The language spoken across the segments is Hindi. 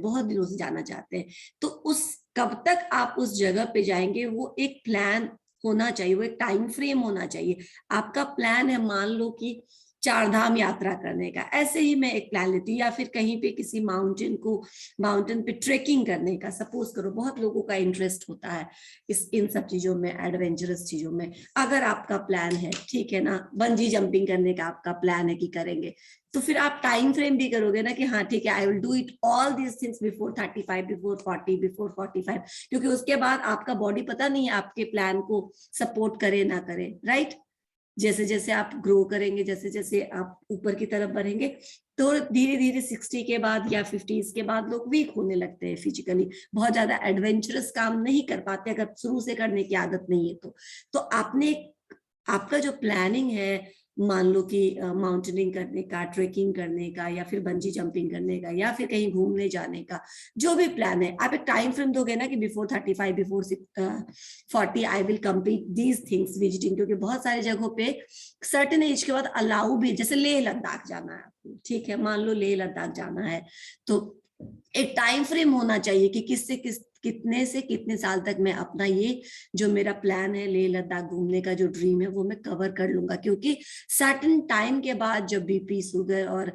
बहुत दिनों से जाना चाहते हैं, तो उस कब तक आप उस जगह पे जाएंगे वो एक प्लान होना चाहिए, वो एक टाइम फ्रेम होना चाहिए। आपका प्लान है मान लो कि 4 धाम यात्रा करने का, ऐसे ही मैं एक प्लान लेती हूँ, या फिर कहीं पे किसी माउंटेन पे ट्रेकिंग करने का, सपोज करो बहुत लोगों का इंटरेस्ट होता है इन सब चीजों में, एडवेंचरस चीजों में। अगर आपका प्लान है, ठीक है ना, बंजी जंपिंग करने का आपका प्लान है कि करेंगे, तो फिर आप टाइम फ्रेम भी करोगे ना कि हाँ ठीक है, I will do it all these things before 35, before 40, before 45, क्योंकि उसके बाद आपका बॉडी पता नहीं है आपके प्लान को सपोर्ट करे ना करे, राइट। जैसे जैसे आप ग्रो करेंगे, जैसे जैसे आप ऊपर की तरफ बढ़ेंगे, तो धीरे धीरे 60 के बाद या 50 के बाद लोग वीक होने लगते हैं फिजिकली, बहुत ज्यादा एडवेंचरस काम नहीं कर पाते अगर शुरू से करने की आदत नहीं है तो आपने, आपका जो प्लानिंग है, मान लो कि माउंटेनिंग करने का, ट्रेकिंग करने का, या फिर बंजी जंपिंग करने का, या फिर कहीं घूमने जाने का, जो भी प्लान है, आप एक टाइम फ्रेम दोगे ना कि before 35, before 40 I will complete these things visiting, क्योंकि बहुत सारी जगहों पे सर्टेन एज के बाद अलाउ भी, जैसे लेह लद्दाख जाना है आपको, ठीक है, मान लो लेह लद्दाख जाना है, तो एक टाइम फ्रेम होना चाहिए कि किससे कितने से कितने साल तक मैं अपना ये जो मेरा प्लान है लेह लद्दाख घूमने का जो ड्रीम है वो मैं कवर कर लूंगा। क्योंकि सर्टेन टाइम के बाद जब बीपी, शुगर और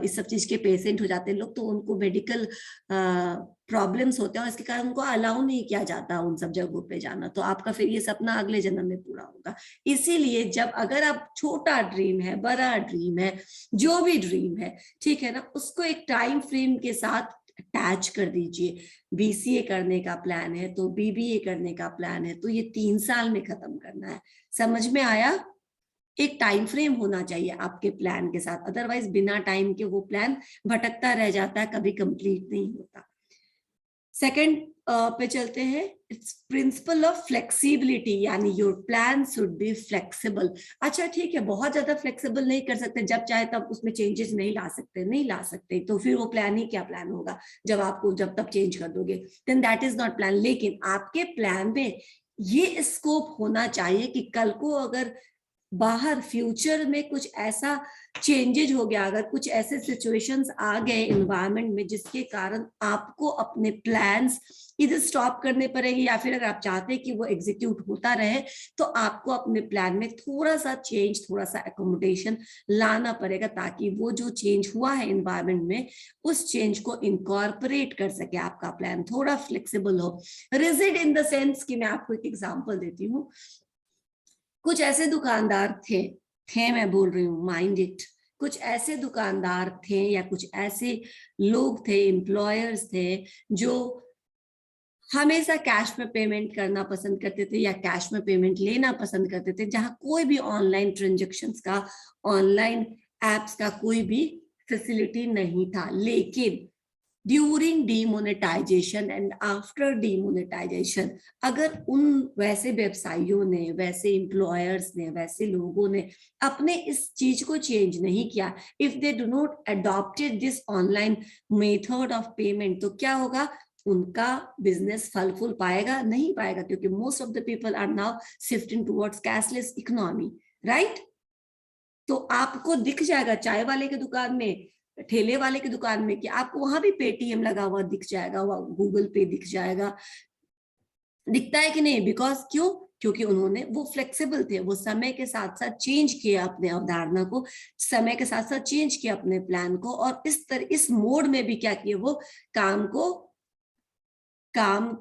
इस सब चीज के पेशेंट हो जाते हैं लोग, तो उनको मेडिकल प्रॉब्लम्स होते हैं और इसके कारण उनको अलाउ नहीं किया जाता उन सब जगहों पे जाना, तो आपका फिर ये सपना अगले जन्म में पूरा होगा। इसीलिए जब अगर आप छोटा ड्रीम है, बड़ा ड्रीम है, जो भी ड्रीम है, ठीक है ना, उसको एक टाइम फ्रेम के साथ अटैच कर दीजिए। बीसीए करने का प्लान है तो बीबीए करने का प्लान है तो ये 3 साल में खत्म करना है। समझ में आया? एक टाइम फ्रेम होना चाहिए आपके प्लान के साथ, अदरवाइज बिना टाइम के वो प्लान भटकता रह जाता है, कभी कंप्लीट नहीं होता। सेकंड पे चलते हैं, इट्स प्रिंसिपल ऑफ फ्लेक्सिबिलिटी, यानी your plan should be flexible. अच्छा ठीक है, बहुत ज्यादा फ्लेक्सिबल नहीं कर सकते, जब चाहे तब उसमें चेंजेस नहीं ला सकते, तो फिर वो प्लान ही क्या प्लान होगा जब आपको जब तब चेंज कर दोगे, then that is not plan. लेकिन आपके प्लान में ये स्कोप होना चाहिए कि कल को अगर बाहर फ्यूचर में कुछ ऐसा चेंजेज हो गया, अगर कुछ ऐसे सिचुएशंस आ गए इन्वायरमेंट में जिसके कारण आपको अपने प्लान्स इधर स्टॉप करने पड़ेंगे, या फिर अगर आप चाहते हैं कि वो एग्जीक्यूट होता रहे, तो आपको अपने प्लान में थोड़ा सा चेंज, थोड़ा सा एकोमोडेशन लाना पड़ेगा, ताकि वो जो चेंज हुआ है इन्वायरमेंट में उस चेंज को इनकॉर्पोरेट कर सके, आपका प्लान थोड़ा फ्लेक्सिबल हो। रिजिड इन द सेंस कि मैं आपको एक एग्जांपल देती हूँ, कुछ ऐसे दुकानदार थे मैं बोल रही हूँ, माइंड इट, कुछ ऐसे दुकानदार थे या कुछ ऐसे लोग थे, एम्प्लॉयर्स थे, जो हमेशा कैश में पेमेंट करना पसंद करते थे या कैश में पेमेंट लेना पसंद करते थे, जहां कोई भी ऑनलाइन ट्रांजेक्शंस का, ऑनलाइन एप्स का कोई भी फैसिलिटी नहीं था। लेकिन during demonetisation and after demonetisation, अगर उन वैसे व्यवसायियों ने, वैसे एम्प्लॉयर्स ने, वैसे लोगों ने अपने इस चीज को चेंज नहीं किया, if they do not adopted this online method of payment, तो क्या होगा, उनका बिजनेस फल फूल पाएगा? नहीं पाएगा, क्योंकि most of the people are now shifting towards cashless economy, right. तो आपको दिख जाएगा चाय वाले की दुकान में, ठेले वाले की दुकान में, कि आपको वहां भी पेटीएम लगा हुआ दिख जाएगा, गूगल पे दिख जाएगा, दिखता है कि नहीं? बिकॉज क्यों? क्योंकि उन्होंने, वो फ्लेक्सिबल थे, वो समय के साथ साथ चेंज किया अपने अवधारणा को, समय के साथ साथ चेंज किया अपने प्लान को, और इस मोड में भी क्या किए, वो काम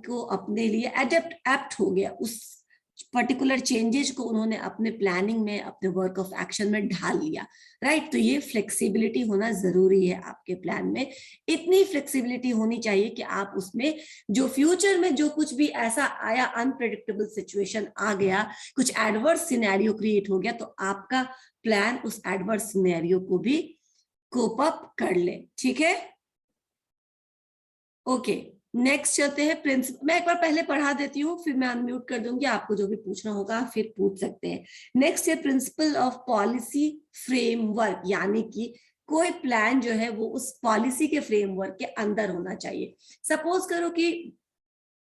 को अपने लिए एप्ट हो गया, उस पर्टिकुलर चेंजेस को उन्होंने अपने प्लानिंग में, अपने वर्क ऑफ एक्शन में ढाल लिया, राइट। तो ये फ्लेक्सिबिलिटी होना जरूरी है आपके प्लान में। इतनी फ्लेक्सिबिलिटी होनी चाहिए कि आप उसमें जो फ्यूचर में जो कुछ भी ऐसा आया, अनप्रेडिक्टेबल सिचुएशन आ गया, कुछ एडवर्स सिनेरियो क्रिएट हो गया, तो आपका प्लान उस एडवर्स सिनेरियो को भी कोप अप कर ले, ठीक है? ओके, नेक्स्ट चलते हैं प्रिंसिपल। मैं एक बार पहले पढ़ा देती हूँ, फिर मैं अनम्यूट कर दूंगी, आपको जो भी पूछना होगा फिर पूछ सकते हैं। नेक्स्ट है प्रिंसिपल ऑफ पॉलिसी फ्रेमवर्क, यानी कि कोई प्लान जो है वो उस पॉलिसी के फ्रेमवर्क के अंदर होना चाहिए। सपोज करो कि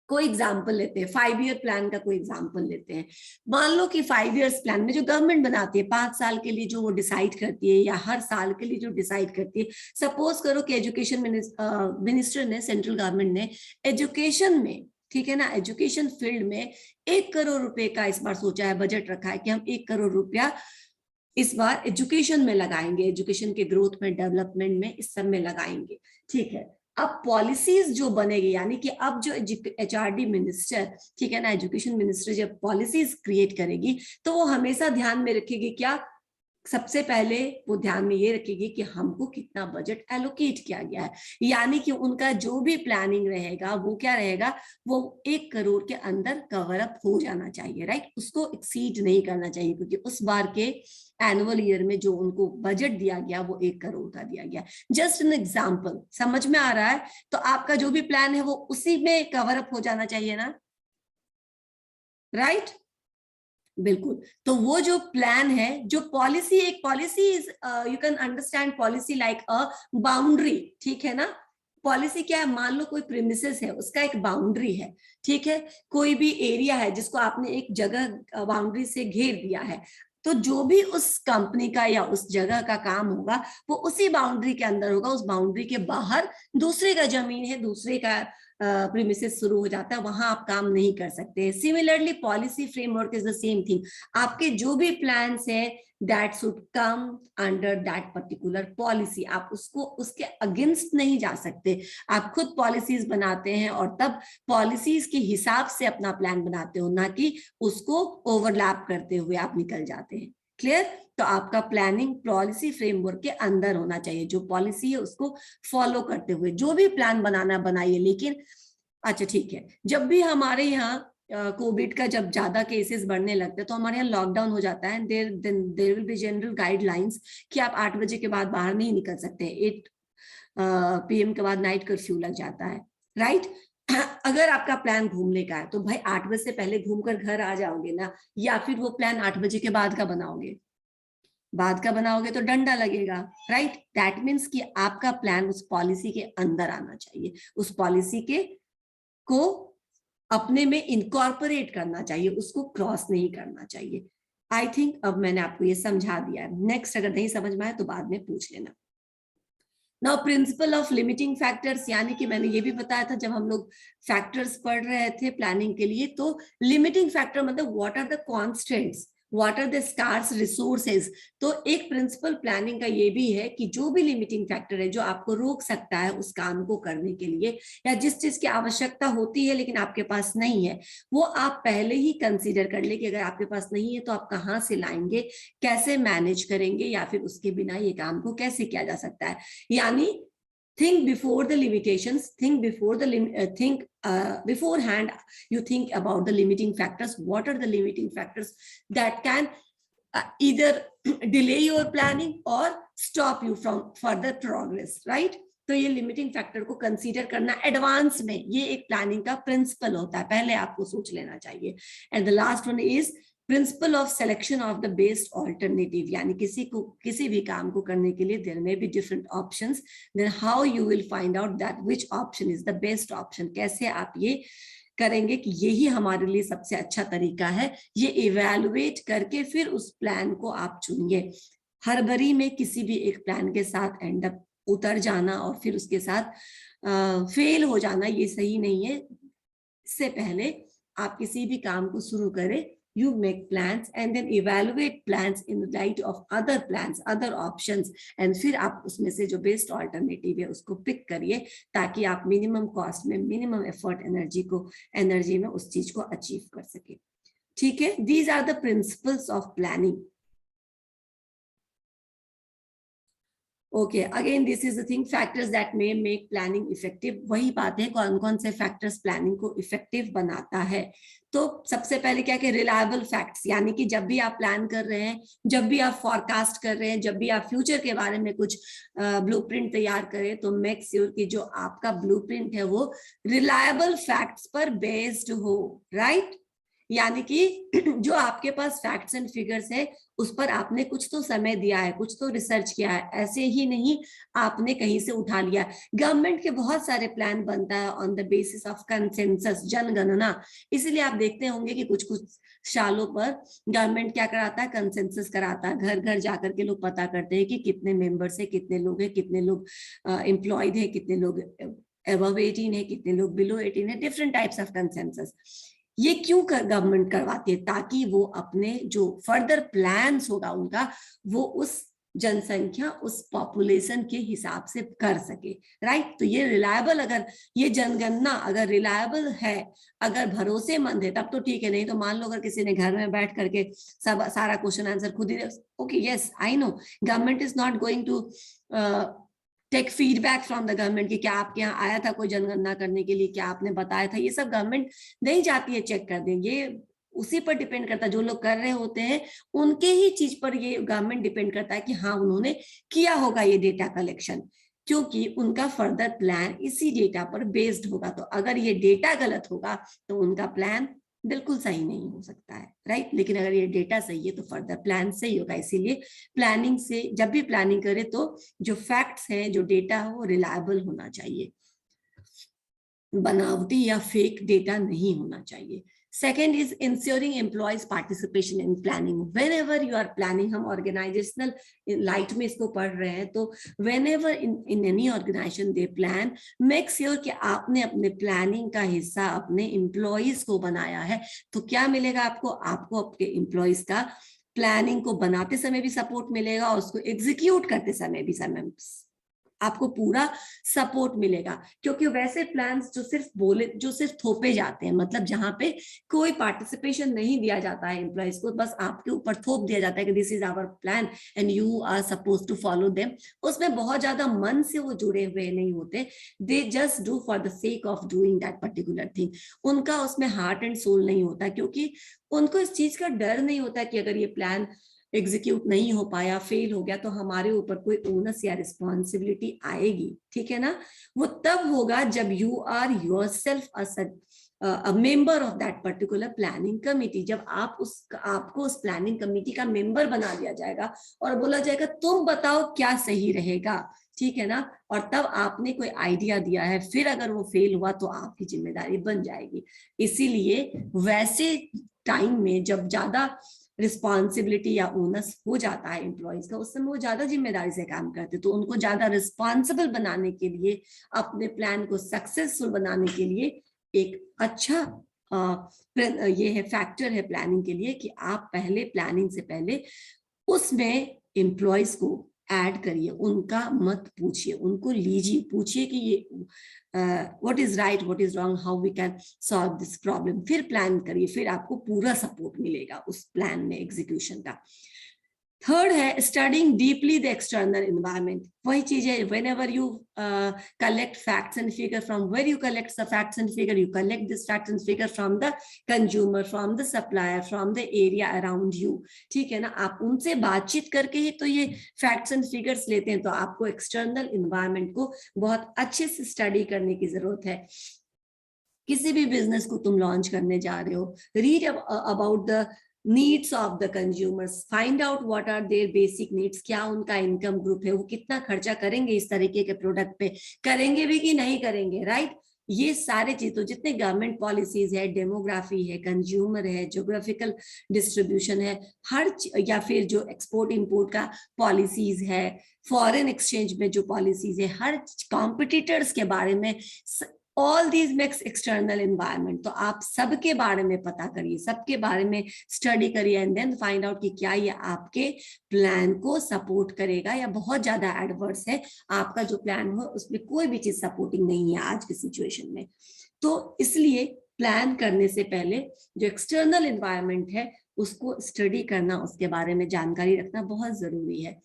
कोई एग्जाम्पल लेते हैं, 5 ईयर प्लान का कोई एग्जाम्पल लेते हैं। मान लो कि 5 ईयर्स प्लान में जो गवर्नमेंट बनाती है 5 साल के लिए जो वो डिसाइड करती है या हर साल के लिए जो डिसाइड करती है, सपोज करो कि एजुकेशन मिनिस्टर ने, सेंट्रल गवर्नमेंट ने एजुकेशन में, ठीक है ना, एजुकेशन फील्ड में 1 करोड़ रुपए का इस बार सोचा है, बजट रखा है कि हम 1 करोड़ रुपया इस बार एजुकेशन में लगाएंगे, एजुकेशन के ग्रोथ में, डेवलपमेंट में, इस सब में लगाएंगे। ठीक है, अब पॉलिसीज जो बनेगी, यानी कि अब जो एचआरडी मिनिस्टर, ठीक है ना, एजुकेशन मिनिस्टर जब पॉलिसीज क्रिएट करेगी तो वो हमेशा ध्यान में रखेगी क्या, सबसे पहले वो ध्यान में ये रखेगी कि हमको कितना बजट एलोकेट किया गया है, यानी कि उनका जो भी प्लानिंग रहेगा वो क्या रहेगा, वो 1 करोड़ के अंदर कवर अप हो जाना चाहिए, राइट, उसको एक्सीड नहीं करना चाहिए, क्योंकि उस बार के एनुअल ईयर में जो उनको बजट दिया गया वो 1 करोड़ का दिया गया। जस्ट एन एग्जाम्पल, समझ में आ रहा है? तो आपका जो भी प्लान है वो उसी में कवर अप हो जाना चाहिए ना, राइट? बिल्कुल। तो वो जो प्लान है, जो पॉलिसी, एक policy is, you can understand policy like a boundary, ठीक है ना। पॉलिसी क्या है, मान लो कोई प्रीमिसेस है, उसका एक बाउंड्री है, ठीक है, कोई भी एरिया है जिसको आपने एक जगह बाउंड्री से घेर दिया है, तो जो भी उस कंपनी का या उस जगह का काम होगा वो उसी बाउंड्री के अंदर होगा, उस बाउंड्री के बाहर दूसरे का जमीन है, दूसरे का प्रीमिसेस शुरू हो जाता है, वहां आप काम नहीं कर सकते। Similarly policy framework is the same thing, आपके जो भी प्लान्स है that should come under that particular policy, आप उसको उसके अगेंस्ट नहीं जा सकते। आप खुद पॉलिसीज बनाते हैं और तब पॉलिसीज के हिसाब से अपना प्लान बनाते हो, ना कि उसको ओवरलैप करते हुए आप निकल जाते हैं। क्लियर? तो आपका प्लानिंग पॉलिसी फ्रेमवर्क के अंदर होना चाहिए, जो पॉलिसी है उसको फॉलो करते हुए जो भी प्लान बनाना बनाइए। लेकिन अच्छा ठीक है, जब भी हमारे यहाँ कोविड का जब ज्यादा केसेस बढ़ने लगते हैं तो हमारे यहाँ लॉकडाउन हो जाता है, there will be general guidelines कि आप 8 बजे के बाद बाहर नहीं निकल सकते, 8 PM के बाद नाइट कर्फ्यू लग जाता है, राइट? अगर आपका प्लान घूमने का है तो भाई 8 बजे से पहले घूमकर घर आ जाओगे ना, या फिर वो प्लान 8 बजे के बाद का बनाओगे? बाद का बनाओगे तो डंडा लगेगा, राइट? दैट मीन्स कि आपका प्लान उस पॉलिसी के अंदर आना चाहिए, उस पॉलिसी के को अपने में इनकॉर्पोरेट करना चाहिए, उसको क्रॉस नहीं करना चाहिए। आई थिंक अब मैंने आपको ये समझा दिया है। नेक्स्ट अगर नहीं समझ में आए तो बाद में पूछ लेना। Now principle of limiting factors, यानी कि मैंने ये भी बताया था जब हम लोग फैक्टर्स पढ़ रहे थे प्लानिंग के लिए, तो लिमिटिंग फैक्टर मतलब what are the constants, what are the scarce resources. तो एक प्रिंसिपल प्लानिंग का ये भी है कि जो भी लिमिटिंग फैक्टर है जो आपको रोक सकता है उस काम को करने के लिए, या जिस चीज की आवश्यकता होती है लेकिन आपके पास नहीं है, वो आप पहले ही कंसीडर कर ले कि अगर आपके पास नहीं है तो आप कहाँ से लाएंगे, कैसे मैनेज करेंगे, या फिर उसके बिना ये काम को कैसे किया जा सकता है। यानी think before the limitations, think before the think beforehand, you think about the limiting factors. What are the limiting factors that can either delay your planning or stop you from further progress, right? तो ये लिमिटिंग फैक्टर को कंसीडर करना एडवांस में, ये एक प्लानिंग का प्रिंसिपल होता है, पहले आपको सोच लेना चाहिए। And the last one is principle of selection of the best alternative, यानी किसी भी काम को करने के लिए there may be different options, then how you will find out that which option is the best option. कैसे आप ये करेंगे कि यही हमारे लिए सबसे अच्छा तरीका है, ये इवैल्यूएट करके फिर उस प्लान को आप चुनिए। हड़बड़ी में किसी भी एक प्लान के साथ एंड अप उतर जाना और फिर उसके साथ फेल हो जाना, ये सही नहीं है। इससे पहले आप किसी भी काम को शुरू करें, you make plans and then evaluate plans in the light of other plans, other options, and फिर आप उसमें से जो बेस्ट ऑल्टरनेटिव है उसको पिक करिए, ताकि आप मिनिमम कॉस्ट में, मिनिमम एफर्ट एनर्जी में उस चीज को अचीव कर सके। ठीक है, these are the principles of planning. Okay, again this is the thing, factors that may make planning effective. वही बात है, कौन कौन से फैक्टर्स प्लानिंग को इफेक्टिव बनाता है। तो सबसे पहले क्या कि रिलायबल फैक्ट्स, यानी कि जब भी आप प्लान कर रहे हैं, जब भी आप फॉरकास्ट कर रहे हैं, जब भी आप फ्यूचर के बारे में कुछ ब्लूप्रिंट तैयार करें, तो मेक श्योर कि जो आपका ब्लूप्रिंट है वो रिलायबल फैक्ट्स पर बेस्ड हो, राइट? यानी कि जो आपके पास फैक्ट्स एंड फिगर्स है उस पर आपने कुछ तो समय दिया है, कुछ तो रिसर्च किया है, ऐसे ही नहीं आपने कहीं से उठा लिया। गवर्नमेंट के बहुत सारे प्लान बनता है on the basis of consensus, जनगणना। इसीलिए आप देखते होंगे कि कुछ कुछ सालों पर गवर्नमेंट क्या कराता है, कंसेंसस कराता है, घर घर जाकर के लोग पता करते हैं कि कितने मेंबर्स है, कितने लोग है, कितने लोग एम्प्लॉयड है, कितने लोग above 18 है, कितने लोग बिलो 18 है, डिफरेंट टाइप्स ऑफ कंसेंसस। ये क्यों गवर्नमेंट करवाती है? ताकि वो अपने जो फर्दर प्लान्स होगा उनका, वो उस जनसंख्या, उस पॉपुलेशन के हिसाब से कर सके, राइट। तो ये रिलायबल, अगर ये जनगणना अगर रिलायबल है, अगर भरोसेमंद है, तब तो ठीक है। नहीं तो मान लो अगर किसी ने घर में बैठ करके सब सारा क्वेश्चन आंसर खुद ही, okay yes I know government is not going to take feedback from the government कि क्या आपके यहाँ आया था कोई जनगणना करने के लिए, क्या आपने बताया था, ये सब गवर्नमेंट नहीं जाती है चेक कर दें। ये उसी पर डिपेंड करता है, जो लोग कर रहे होते हैं उनके ही चीज पर ये गवर्नमेंट डिपेंड करता है कि हाँ उन्होंने किया होगा ये डेटा कलेक्शन, क्योंकि उनका फर्दर प्लान इसी डेटा पर बेस्ड होगा। तो अगर ये डेटा गलत होगा तो उनका प्लान बिल्कुल सही नहीं हो सकता है, राइट। लेकिन अगर ये डेटा सही है तो फर्दर प्लान सही होगा। इसीलिए प्लानिंग से, जब भी प्लानिंग करे तो जो फैक्ट्स हैं, जो डेटा है, वो रिलायबल होना चाहिए, बनावटी या फेक डेटा नहीं होना चाहिए। Second is ensuring employees participation in planning. Whenever you are planning, हम organizational लाइट में इसको पढ़ रहे हैं, तो whenever in any organization they plan, make sure कि आपने अपने प्लानिंग का हिस्सा अपने एम्प्लॉइज को बनाया है। तो क्या मिलेगा आपको? आपको आपके एम्प्लॉइज का प्लानिंग को बनाते समय भी सपोर्ट मिलेगा और उसको एग्जीक्यूट करते समय भी आपको पूरा सपोर्ट मिलेगा। क्योंकि वैसे प्लान्स जो सिर्फ बोले, जो सिर्फ थोपे जाते हैं, मतलब जहां पे कोई पार्टिसिपेशन नहीं दिया जाता है एम्प्लॉइज को, बस आपके ऊपर थोप दिया जाता है कि this is our plan and you are suppose to follow them, उसमें बहुत ज्यादा मन से वो जुड़े हुए नहीं होते। They just do for the sake of doing that particular thing. उनका उसमें हार्ट एंड सोल नहीं होता, क्योंकि उनको इस चीज का डर नहीं होता कि अगर ये प्लान एग्जीक्यूट नहीं हो पाया, फेल हो गया, तो हमारे ऊपर कोई ओनस या रिस्पॉन्सिबिलिटी आएगी, ठीक है ना। वो तब होगा जब you are yourself a member of that particular planning committee. जब आपको उस प्लानिंग कमिटी का मेंबर बना दिया जाएगा और बोला जाएगा तुम बताओ क्या सही रहेगा, ठीक है ना। और तब आपने कोई आइडिया दिया है, फिर अगर वो फेल हुआ तो आपकी जिम्मेदारी बन जाएगी। इसीलिए वैसे टाइम में जब ज्यादा रिस्पॉन्सिबिलिटी या ओनस हो जाता है एम्प्लॉयज का, उस समय वो ज्यादा जिम्मेदारी से काम करते, तो उनको ज्यादा रिस्पॉन्सिबल बनाने के लिए, अपने प्लान को सक्सेसफुल बनाने के लिए एक अच्छा ये है फैक्टर है प्लानिंग के लिए कि आप पहले प्लानिंग से पहले उसमें एम्प्लॉयज को ऐड करिए, उनका मत पूछिए, उनको लीजिए, पूछिए कि ये what is right, what is wrong, how we can solve this problem. फिर प्लान करिए, फिर आपको पूरा सपोर्ट मिलेगा उस प्लान में एग्जीक्यूशन का। थर्ड है studying deeply the external environment. वही चीज है, whenever you collect facts and figure, from where you collect the facts and figure, you collect this facts and figure from the consumer, from the supplier, from the area around you, ठीक है ना। आप उनसे बातचीत करके ही तो ये फैक्ट्स एंड फिगर्स लेते हैं। तो आपको एक्सटर्नल एनवायरनमेंट को बहुत अच्छे से स्टडी करने की जरूरत है। किसी भी बिजनेस को तुम लॉन्च करने जा रहे हो, read about the needs of the consumers, find out what are their basic needs, क्या उनका इनकम ग्रुप है, वो कितना खर्चा करेंगे इस तरीके के प्रोडक्ट पे, करेंगे भी कि नहीं करेंगे, राइट। ये सारे चीज, तो जितने गवर्नमेंट पॉलिसीज है, डेमोग्राफी है, कंज्यूमर है, ज्योग्राफिकल डिस्ट्रीब्यूशन है, हर या फिर जो एक्सपोर्ट इंपोर्ट का पॉलिसीज है, फॉरेन एक्सचेंज में जो पॉलिसीज है, हर कॉम्पिटिटर्स के बारे में, all these makes external environment. तो आप सबके बारे में पता करिए, सबके बारे में स्टडी करिए एंड देन फाइंड आउट कि क्या ये आपके प्लान को सपोर्ट करेगा या बहुत ज्यादा एडवर्स है, आपका जो प्लान हो उसमें कोई भी चीज सपोर्टिंग नहीं है आज की सिचुएशन में। तो इसलिए प्लान करने से पहले जो एक्सटर्नल एनवायरनमेंट है उसको स्टडी करना, उसके बारे में जानकारी रखना बहुत जरूरी है।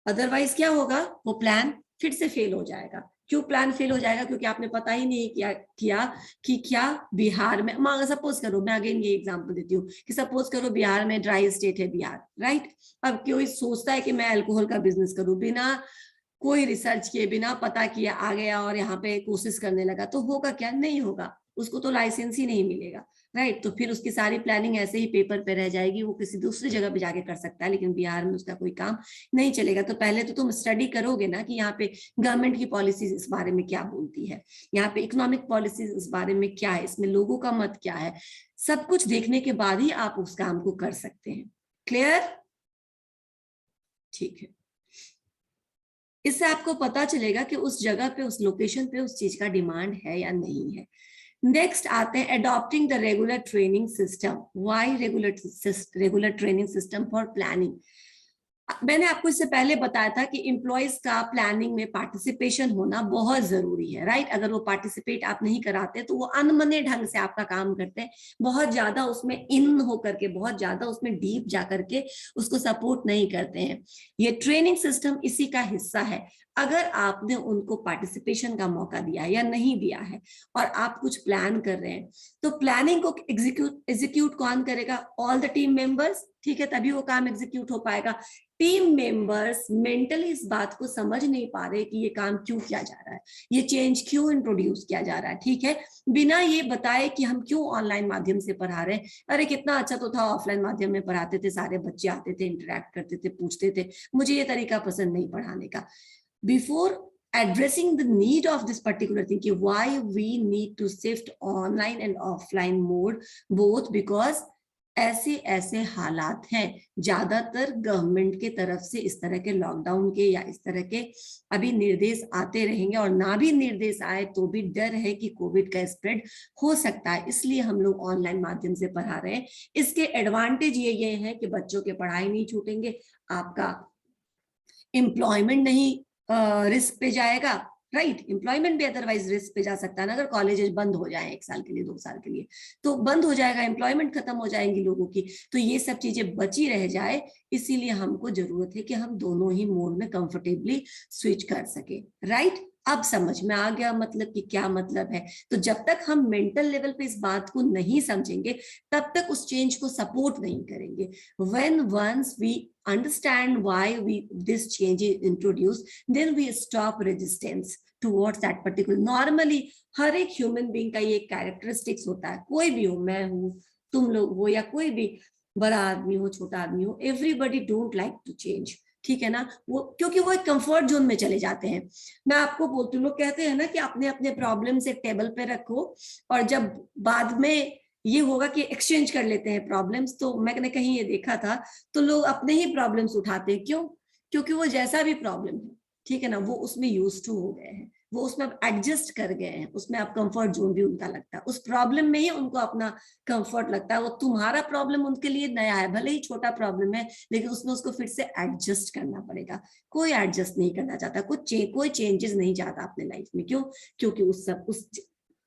अदरवाइज क्या होगा, वो प्लान फिर से फेल हो जाएगा। क्यों प्लान फेल हो जाएगा? क्योंकि आपने पता ही नहीं किया कि क्या बिहार में, सपोज करो, मैं अगेन ये एग्जांपल देती हूँ कि सपोज करो बिहार में ड्राई स्टेट है बिहार, राइट। अब कोई सोचता है कि मैं अल्कोहल का बिजनेस करूं, बिना कोई रिसर्च किए, बिना पता किए आ गया और यहाँ पे कोशिश करने लगा, तो होगा क्या? नहीं होगा। उसको तो लाइसेंस ही नहीं मिलेगा, राइट। तो फिर उसकी सारी प्लानिंग ऐसे ही पेपर पे रह जाएगी, वो किसी दूसरी जगह पे जाके कर सकता है, लेकिन बिहार में उसका कोई काम नहीं चलेगा। तो पहले तो तुम स्टडी करोगे ना कि यहाँ पे गवर्नमेंट की पॉलिसीज इस बारे में क्या बोलती है, यहाँ पे इकोनॉमिक पॉलिसीज इस बारे में क्या है, इसमें लोगों का मत क्या है, सब कुछ देखने के बाद ही आप उस काम को कर सकते हैं। क्लियर? ठीक है। इससे आपको पता चलेगा कि उस जगह पे, उस लोकेशन पे उस चीज का डिमांड है या नहीं है। नेक्स्ट आते हैं adopting the regular training system. Why regular training system for planning. मैंने आपको इससे पहले बताया था कि एम्प्लॉयज का प्लानिंग में पार्टिसिपेशन होना बहुत जरूरी है, राइट। अगर वो पार्टिसिपेट आप नहीं कराते तो वो अनमने ढंग से आपका काम करते हैं, बहुत ज्यादा उसमें इन होकर के, बहुत ज्यादा उसमें डीप जा करके उसको सपोर्ट नहीं करते हैं। ये ट्रेनिंग सिस्टम इसी का हिस्सा है। अगर आपने उनको पार्टिसिपेशन का मौका दिया है या नहीं दिया है और आप कुछ प्लान कर रहे हैं, तो प्लानिंग को एग्जीक्यूट कौन करेगा? ऑल द टीम मेंबर्स, ठीक है, तभी वो काम एग्जीक्यूट हो पाएगा। टीम मेंबर्स मेंटली इस बात को समझ नहीं पा रहे कि ये काम क्यों किया जा रहा है, ये चेंज क्यों इंट्रोड्यूस किया जा रहा है, ठीक है, बिना ये बताए कि हम क्यों ऑनलाइन माध्यम से पढ़ा रहे हैं। अरे कितना अच्छा तो था, ऑफलाइन माध्यम में पढ़ाते थे, सारे बच्चे आते थे, इंटरेक्ट करते थे, पूछते थे, मुझे ये तरीका पसंद नहीं पढ़ाने का। Before addressing the need of this particular thing, why we need to shift online and offline mode both, because ऐसे ऐसे हालात हैं, ज्यादातर गवर्नमेंट के तरफ से इस तरह के लॉकडाउन के या इस तरह के अभी निर्देश आते रहेंगे, और ना भी निर्देश आए तो भी डर है कि कोविड का स्प्रेड हो सकता है, इसलिए हम लोग ऑनलाइन माध्यम से पढ़ा रहे हैं। इसके एडवांटेज ये है कि बच्चों के पढ़ाई नहीं छूटेंगे, आपका एम्प्लॉयमेंट नहीं रिस्क पे जाएगा, राइट। एम्प्लॉयमेंट भी अदरवाइज रिस्क पे जा सकता है ना, अगर कॉलेजेस बंद हो जाए 1 साल के लिए, 2 साल के लिए, तो बंद हो जाएगा, एम्प्लॉयमेंट खत्म हो जाएंगी लोगों की, तो ये सब चीजें बची रह जाए। इसीलिए हमको जरूरत है कि हम दोनों ही मोड में कंफर्टेबली स्विच कर सके, राइट। अब समझ में आ गया मतलब कि क्या मतलब है। तो जब तक हम मेंटल लेवल पे इस बात को नहीं समझेंगे, तब तक उस चेंज को सपोर्ट नहीं करेंगे। when once we understand why this change is introduced, then we stop resistance towards that particular। normally हर एक ह्यूमन बीइंग का ये कैरेक्टरिस्टिक्स होता है, कोई भी हो, मैं हूं, तुम लोग हो, या कोई भी बड़ा आदमी हो, छोटा आदमी हो, everybody don't like to change, ठीक है ना। वो क्योंकि वो एक कंफर्ट जोन में चले जाते हैं। मैं आपको बोलती हूँ, लोग कहते हैं ना कि अपने अपने प्रॉब्लम से टेबल पे रखो, और जब बाद में ये होगा कि एक्सचेंज कर लेते हैं प्रॉब्लम्स, तो मैंने कहीं ये देखा था, तो लोग अपने ही प्रॉब्लम्स उठाते हैं। क्यों? क्योंकि वो जैसा भी प्रॉब्लम है, ठीक है ना, वो उसमें यूज टू हो गए हैं, वो उसमें अब एडजस्ट कर गए हैं, उसमें अब कंफर्ट जोन भी उनका लगता है, उस प्रॉब्लम में ही उनको अपना कंफर्ट लगता है। वो तुम्हारा प्रॉब्लम उनके लिए नया है, भले ही छोटा प्रॉब्लम है, लेकिन उसमें उसको फिर से एडजस्ट करना पड़ेगा। कोई एडजस्ट नहीं करना चाहता, कोई चेंजेस नहीं चाहता अपने लाइफ में। क्यों? क्योंकि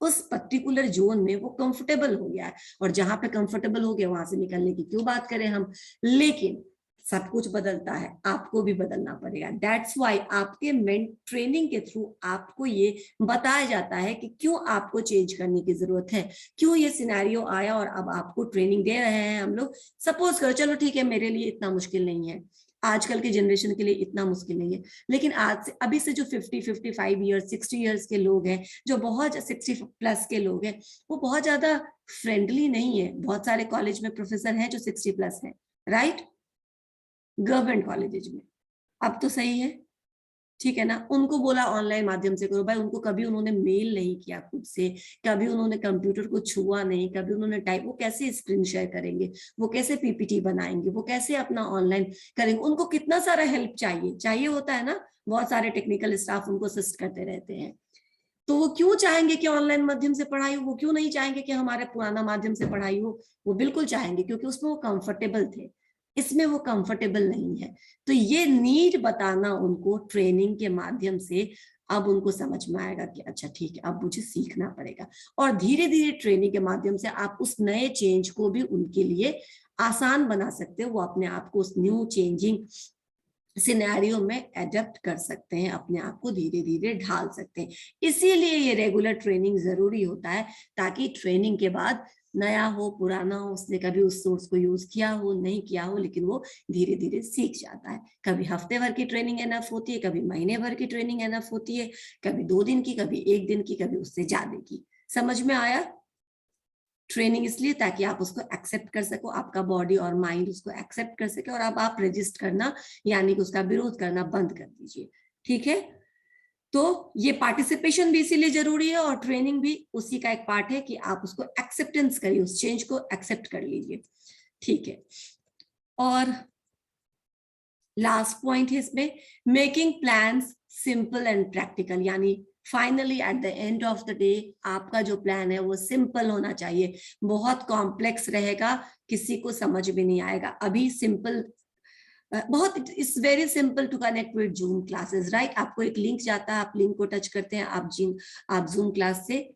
उस पर्टिकुलर जोन में वो कंफर्टेबल हो गया है, और जहां पे कंफर्टेबल हो गया वहां से निकलने की क्यों बात करें हम। लेकिन सब कुछ बदलता है, आपको भी बदलना पड़ेगा। दैट्स वाई आपके ट्रेनिंग के थ्रू आपको ये बताया जाता है कि क्यों आपको चेंज करने की जरूरत है, क्यों ये सिनेरियो आया, और अब आपको ट्रेनिंग दे रहे हैं हम लोग। सपोज करो, चलो ठीक है, मेरे लिए इतना मुश्किल नहीं है, आजकल के जनरेशन के लिए इतना मुश्किल नहीं है, लेकिन आज से, अभी से जो 55 ईयर्स 60 ईयर्स के लोग हैं, जो बहुत 60 प्लस के लोग हैं, वो बहुत ज्यादा फ्रेंडली नहीं है। बहुत सारे कॉलेज में प्रोफेसर हैं जो 60 प्लस हैं, राइट, गवर्नमेंट कॉलेजेज में। अब तो सही है, ठीक है ना। उनको बोला ऑनलाइन माध्यम से करो, भाई उनको कभी उन्होंने मेल नहीं किया खुद से, कभी उन्होंने कंप्यूटर को छुआ नहीं, कभी उन्होंने टाइप, वो कैसे स्क्रीन शेयर करेंगे, वो कैसे पीपीटी बनाएंगे, वो कैसे अपना ऑनलाइन करेंगे। उनको कितना सारा हेल्प चाहिए होता है ना, बहुत सारे टेक्निकल स्टाफ उनको असिस्ट करते रहते हैं। तो वो क्यों चाहेंगे कि ऑनलाइन माध्यम से पढ़ाई हो, वो क्यों नहीं चाहेंगे कि हमारे पुराना माध्यम से पढ़ाई हो? वो बिल्कुल चाहेंगे, क्योंकि उसमें वो कंफर्टेबल थे, इसमें वो कंफर्टेबल नहीं है। तो ये नीड बताना उनको ट्रेनिंग के माध्यम से, अब उनको समझ में आएगा कि अच्छा ठीक है, अब मुझे सीखना पड़ेगा। और धीरे धीरे ट्रेनिंग के माध्यम से आप उस नए चेंज को भी उनके लिए आसान बना सकते हो, वो अपने आप को उस न्यू चेंजिंग सिनेरियो में एडेप्ट कर सकते हैं, अपने आप को धीरे धीरे ढाल सकते हैं। इसीलिए ये रेगुलर ट्रेनिंग जरूरी होता है, ताकि ट्रेनिंग के बाद नया हो पुराना हो, उसने कभी उस सोर्स को यूज किया हो नहीं किया हो, लेकिन वो धीरे धीरे सीख जाता है। कभी हफ्ते भर की ट्रेनिंग एनफ होती है, कभी महीने भर की ट्रेनिंग एनफ होती है, कभी 2 दिन की, कभी 1 दिन की, कभी उससे ज्यादा की। समझ में आया? ट्रेनिंग इसलिए ताकि आप उसको एक्सेप्ट कर सको, आपका बॉडी और माइंड उसको एक्सेप्ट कर सके, और अब आप रजिस्ट करना यानी कि उसका विरोध करना बंद कर दीजिए। ठीक है, तो ये पार्टिसिपेशन भी इसीलिए जरूरी है और ट्रेनिंग भी उसी का एक पार्ट है कि आप उसको एक्सेप्टेंस करिए, उस चेंज को एक्सेप्ट कर लीजिए। ठीक है, और लास्ट पॉइंट है इसमें, making plans simple and practical, यानी finally at the end of the day आपका जो प्लान है वो सिंपल होना चाहिए। बहुत कॉम्प्लेक्स रहेगा, किसी को समझ भी नहीं आएगा। अभी सिंपल, बहुत it's very simple to connect with Zoom classes, right. आपको एक लिंक जाता है, आप लिंक को टच करते हैं, आप जूम क्लास से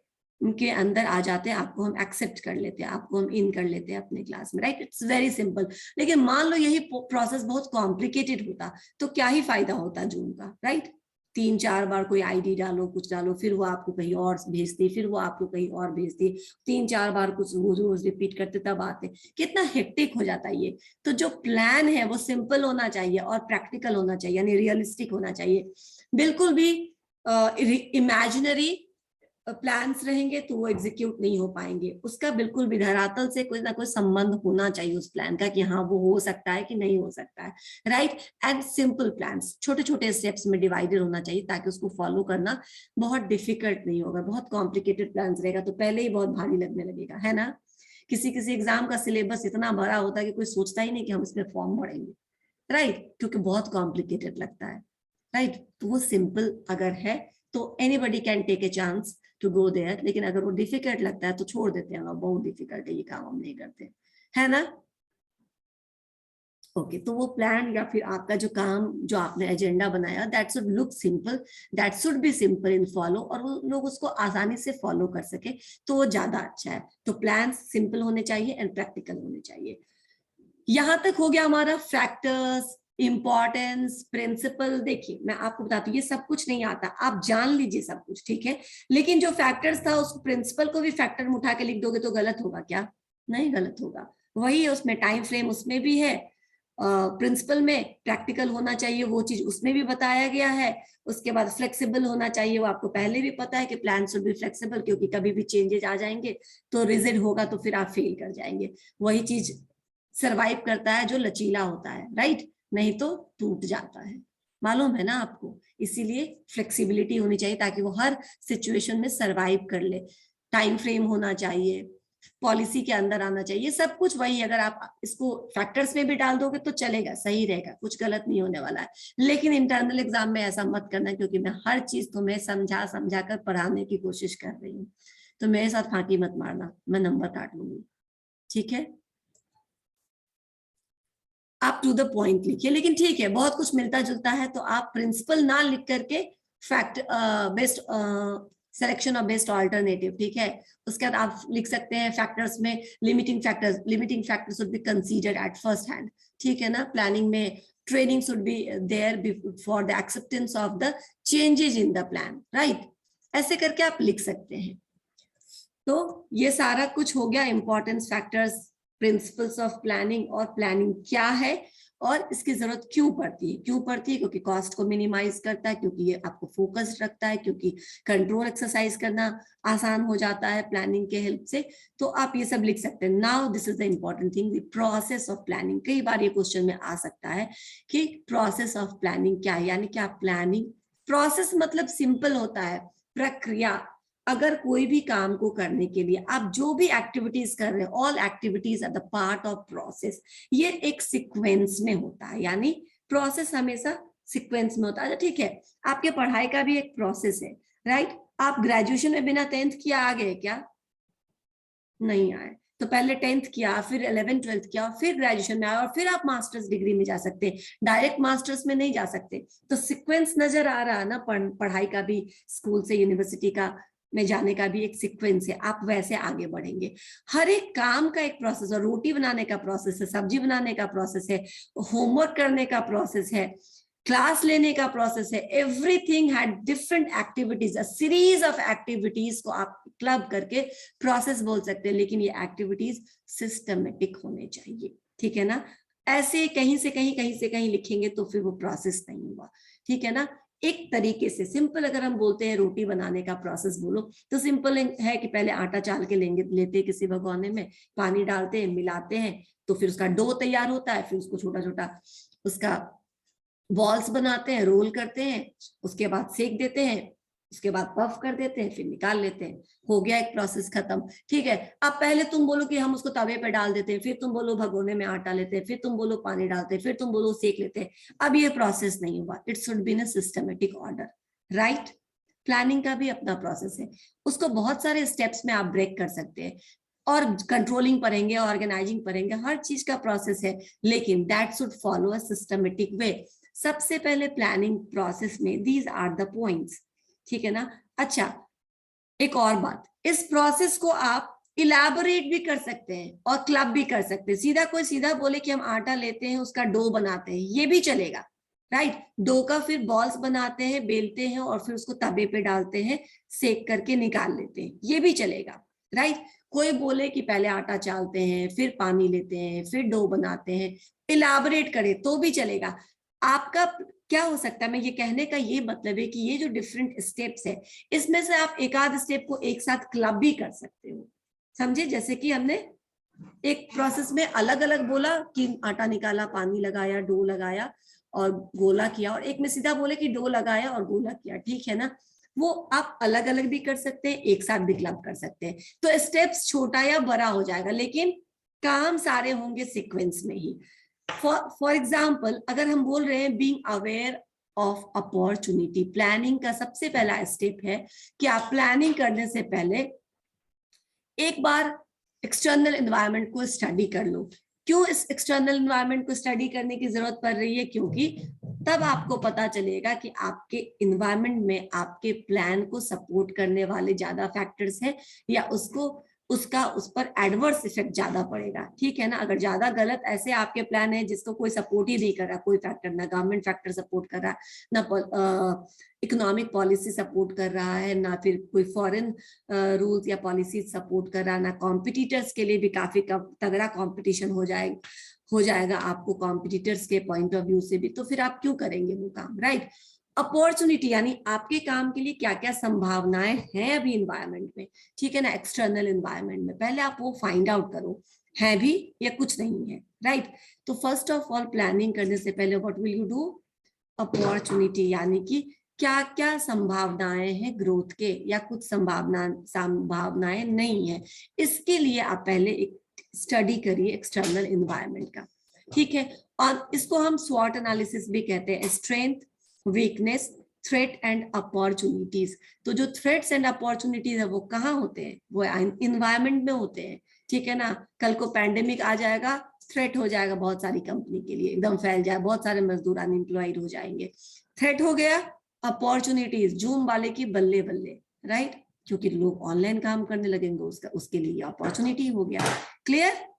उनके अंदर आ जाते हैं, आपको हम एक्सेप्ट कर लेते हैं, आपको हम इन कर लेते हैं अपने क्लास में, राइट। It's very simple. लेकिन मान लो यही प्रोसेस बहुत कॉम्प्लिकेटेड होता तो क्या ही फायदा होता जूम का, राइट। 3-4 बार कोई आईडी डालो, कुछ डालो, फिर वो आपको कहीं और भेजती, फिर वो आपको कहीं और भेजती, 3-4 बार कुछ रोज रोज रिपीट करते तब आते, कितना हेक्टिक हो जाता है ये। तो जो प्लान है वो सिंपल होना चाहिए और प्रैक्टिकल होना चाहिए, यानी रियलिस्टिक होना चाहिए। बिल्कुल भी इमेजिनरी प्लान्स रहेंगे तो वो एग्जीक्यूट नहीं हो पाएंगे। उसका बिल्कुल भी धरातल से कोई ना कोई संबंध होना चाहिए उस प्लान का, कि हाँ वो हो सकता है कि नहीं हो सकता है, राइट। एंड सिंपल प्लान्स छोटे छोटे स्टेप्स में डिवाइडेड होना चाहिए ताकि उसको फॉलो करना बहुत डिफिकल्ट नहीं होगा। बहुत कॉम्प्लिकेटेड प्लान्स रहेगा तो पहले ही बहुत भारी लगने लगेगा, है ना। किसी किसी एग्जाम का सिलेबस इतना बड़ा होता है कि कोई सोचता ही नहीं कि हम इसमें फॉर्म भरेंगे, राइट, क्योंकि बहुत कॉम्प्लिकेटेड लगता है, राइट। तो वो सिंपल अगर है तो anybody can take a chance to go there, लेकिन अगर वो डिफिकल्ट लगता है तो छोड़ देते हैं, बहुत डिफिकल्ट है ये काम, हम नहीं करते, है ना। ओके, तो वो प्लान या फिर आपका जो काम, जो आपने एजेंडा बनाया, that should look simple, that should be simple in follow, और वो लोग उसको आसानी से फॉलो कर सके तो वो ज्यादा अच्छा है। तो प्लान सिंपल होने चाहिए एंड प्रैक्टिकल होने चाहिए। यहां तक हो गया हमारा फैक्टर्स, इंपॉर्टेंस, प्रिंसिपल। देखिए मैं आपको बताती हूँ ये सब कुछ नहीं आता, आप जान लीजिए सब कुछ, ठीक है। लेकिन जो फैक्टर्स था उस प्रिंसिपल को भी फैक्टर में उठा के लिख दोगे तो गलत होगा क्या? नहीं गलत होगा। वही है, उसमें टाइम फ्रेम उसमें भी है, प्रिंसिपल में प्रैक्टिकल होना चाहिए वो चीज उसमें भी बताया गया है। उसके बाद फ्लेक्सिबल होना चाहिए, वो आपको पहले भी पता है कि प्लान शुड बी फ्लेक्सिबल, क्योंकि कभी भी चेंजेस आ जाएंगे तो रिजिड होगा तो फिर आप फेल कर जाएंगे। वही चीज सरवाइव करता है जो लचीला होता है, राइट, नहीं तो टूट जाता है, मालूम है ना आपको। इसीलिए फ्लेक्सिबिलिटी होनी चाहिए ताकि वो हर सिचुएशन में सरवाइव कर ले। टाइम फ्रेम होना चाहिए, पॉलिसी के अंदर आना चाहिए, सब कुछ वही। अगर आप इसको फैक्टर्स में भी डाल दोगे तो चलेगा, सही रहेगा, कुछ गलत नहीं होने वाला है। लेकिन इंटरनल एग्जाम में ऐसा मत करना, क्योंकि मैं हर चीज तुम्हें समझा समझा कर पढ़ाने की कोशिश कर रही हूँ, तो मेरे साथ फांकी मत मारना, मैं नंबर काट लूंगी, ठीक है। आप टू द पॉइंट लिखिए, लेकिन ठीक है बहुत कुछ मिलता जुलता है तो आप प्रिंसिपल ना लिख करके fact best selection of best alternative, ठीक है। उसके बाद आप लिख सकते हैं फैक्टर्स में limiting factors should be considered at first hand, ठीक है ना। प्लानिंग में training should be there for the acceptance of the changes in the plan, right. ऐसे करके आप लिख सकते हैं। तो ये सारा कुछ हो गया, importance factors, principles of planning, और प्लानिंग क्या है और इसकी जरूरत क्यों पड़ती है। क्यों पड़ती है? क्योंकि कॉस्ट को मिनिमाइज करता है, क्योंकि ये आपको फोकस्ड रखता है, क्योंकि कंट्रोल एक्सरसाइज करना आसान हो जाता है प्लानिंग के हेल्प से। तो आप ये सब लिख सकते हैं। Now this is the important thing, the process of planning. कई बार ये क्वेश्चन में आ सकता है कि प्रोसेस ऑफ प्लानिंग क्या है, यानी क्या प्लानिंग प्रोसेस मतलब सिंपल होता है, प्रक्रिया। अगर कोई भी काम को करने के लिए आप जो भी एक्टिविटीज कर रहे हैं, all activities are the part of process. ये एक सीक्वेंस में होता है, यानी प्रोसेस हमेशा सीक्वेंस में होता है, ठीक है। आपके पढ़ाई का भी एक प्रोसेस है, राइट। आप ग्रेजुएशन में बिना 10th किया आ गए क्या? नहीं आए। तो पहले 10th किया, फिर 11th 12th किया, फिर ग्रेजुएशन में आया, और फिर आप मास्टर्स डिग्री में जा सकते हैं। डायरेक्ट मास्टर्स में नहीं जा सकते। तो सीक्वेंस नजर आ रहा है ना, पढ़ाई का भी, स्कूल से यूनिवर्सिटी का में जाने का भी एक सीक्वेंस है, आप वैसे आगे बढ़ेंगे। हर एक काम का एक प्रोसेस है, रोटी बनाने का प्रोसेस है, सब्जी बनाने का प्रोसेस है, होमवर्क करने का प्रोसेस है, क्लास लेने का प्रोसेस है। Everything had different activities, a series of activities को आप क्लब करके प्रोसेस बोल सकते हैं, लेकिन ये एक्टिविटीज सिस्टमेटिक होने चाहिए, ठीक है ना। ऐसे कहीं से कहीं लिखेंगे तो फिर वो प्रोसेस नहीं हुआ, ठीक है ना। एक तरीके से सिंपल अगर हम बोलते हैं रोटी बनाने का प्रोसेस बोलो तो सिंपल है कि पहले आटा चाल के लेते हैं किसी भगोने में, पानी डालते हैं, मिलाते हैं, तो फिर उसका डो तैयार होता है, फिर उसको छोटा छोटा उसका बॉल्स बनाते हैं, रोल करते हैं, उसके बाद सेक देते हैं, उसके बाद पफ कर देते हैं, फिर निकाल लेते हैं, हो गया एक प्रोसेस खत्म। ठीक है, अब पहले तुम बोलो कि हम उसको तवे पे डाल देते हैं, फिर तुम बोलो भगोने में आटा लेते हैं, फिर तुम बोलो पानी डालते हैं, फिर तुम बोलो सेक लेते हैं। अब ये प्रोसेस नहीं हुआ, it should be in systematic order, right. Planning का भी अपना प्रोसेस है, उसको बहुत सारे स्टेप्स में आप ब्रेक कर सकते हैं, और कंट्रोलिंग पढ़ेंगे, ऑर्गेनाइजिंग पढ़ेंगे, हर चीज का प्रोसेस है, लेकिन that should follow a systematic way. सबसे पहले प्लानिंग प्रोसेस में दीज आर द पॉइंट्स, ठीक है ना। अच्छा, एक और बात, इस प्रोसेस को आप इलैबोरेट भी कर सकते हैं और क्लब भी कर सकते हैं। सीधा कोई सीधा बोले कि हम आटा लेते हैं, उसका डो बनाते हैं, ये भी चलेगा, राइट। डो का फिर बॉल्स बनाते हैं, बेलते हैं, और फिर उसको तवे पे डालते हैं, सेक करके निकाल लेते हैं, ये भी चलेगा, राइट। कोई बोले कि पहले आटा चालते हैं, फिर पानी लेते हैं, फिर डो बनाते हैं, इलैबोरेट करे तो भी चलेगा। आपका क्या हो सकता है, मैं ये कहने का ये मतलब है कि ये जो डिफरेंट स्टेप्स है, इसमें से आप एक आध स्टेप को एक साथ क्लब भी कर सकते हो, समझे। जैसे कि हमने एक प्रोसेस में अलग अलग बोला कि आटा निकाला, पानी लगाया, डो लगाया और गोला किया, और एक में सीधा बोले कि डो लगाया और गोला किया, ठीक है ना। वो आप अलग अलग भी कर सकते हैं, एक साथ भी क्लब कर सकते हैं, तो स्टेप्स छोटा या बड़ा हो जाएगा, लेकिन काम सारे होंगे सीक्वेंस में ही। फॉर एग्जाम्पल, अगर हम बोल रहे हैं being aware of opportunity, planning का सबसे पहला स्टेप है कि आप प्लानिंग करने से पहले एक बार एक्सटर्नल एनवायरनमेंट को स्टडी कर लो। क्यों इस एक्सटर्नल एनवायरनमेंट को स्टडी करने की जरूरत पड़ रही है? क्योंकि तब आपको पता चलेगा कि आपके एनवायरनमेंट में आपके प्लान को सपोर्ट करने वाले ज्यादा फैक्टर्स हैं या उसका उस पर एडवर्स इफेक्ट ज्यादा पड़ेगा, ठीक है ना। अगर ज्यादा गलत ऐसे आपके प्लान है जिसको कोई सपोर्ट ही नहीं कर रहा, कोई फैक्टर, ना गवर्नमेंट फैक्टर सपोर्ट कर रहा, ना इकोनॉमिक पॉलिसी सपोर्ट कर रहा है, ना फिर कोई फॉरेन रूल्स या पॉलिसी सपोर्ट कर रहा, ना कॉम्पिटिटर्स के लिए भी काफी तगड़ा कॉम्पिटिशन हो जाएगा आपको कॉम्पिटिटर्स के पॉइंट ऑफ व्यू से भी, तो फिर आप क्यों करेंगे वो काम, राइट। अपॉर्चुनिटी यानी आपके काम के लिए क्या क्या संभावनाएं हैं अभी इन्वायरमेंट में, ठीक है ना, एक्सटर्नल इन्वायरमेंट में, पहले आप वो फाइंड आउट करो, है भी या कुछ नहीं है, राइट। तो फर्स्ट ऑफ ऑल प्लानिंग करने से पहले what will you do, opportunity यानी कि क्या क्या संभावनाएं हैं ग्रोथ के, या कुछ संभावनाएं नहीं है, इसके लिए आप पहले एक स्टडी करिए एक्सटर्नल इन्वायरमेंट का, ठीक है। और इसको हम स्वॉट एनालिसिस भी कहते हैं, strength, weakness, threat and opportunities. तो जो थ्रेट्स एंड अपॉर्चुनिटीज है वो कहाँ होते हैं, वो इन्वायरमेंट में होते हैं, ठीक है ना। कल को पैंडेमिक आ जाएगा, थ्रेट हो जाएगा बहुत सारी कंपनी के लिए, एकदम फैल जाए, बहुत सारे मजदूर अनएम्प्लॉयड हो जाएंगे, थ्रेट हो गया। अपॉर्चुनिटीज, जूम वाले की बल्ले बल्ले, राइट, क्योंकि लोग ऑनलाइन काम करने लगेंगे, उसके लिए अपॉर्चुनिटी हो गया। क्लियर।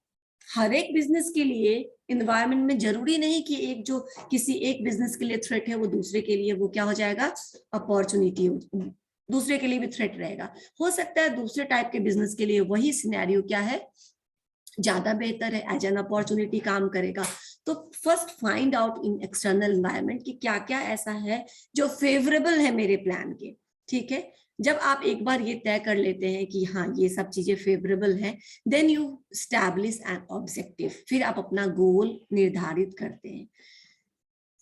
हर एक बिजनेस के लिए इन्वायरमेंट में जरूरी नहीं कि एक जो किसी एक बिजनेस के लिए थ्रेट है वो दूसरे के लिए वो क्या हो जाएगा, अपॉर्चुनिटी, दूसरे के लिए भी थ्रेट रहेगा। हो सकता है दूसरे टाइप के बिजनेस के लिए वही सिनेरियो क्या है, ज्यादा बेहतर है, एज एन अपॉर्चुनिटी काम करेगा। तो first find out in external environment कि क्या क्या ऐसा है जो फेवरेबल है मेरे प्लान के, ठीक है। जब आप एक बार ये तय कर लेते हैं कि हाँ ये सब चीजें फेवरेबल हैं, then you establish an objective, फिर आप अपना गोल निर्धारित करते हैं।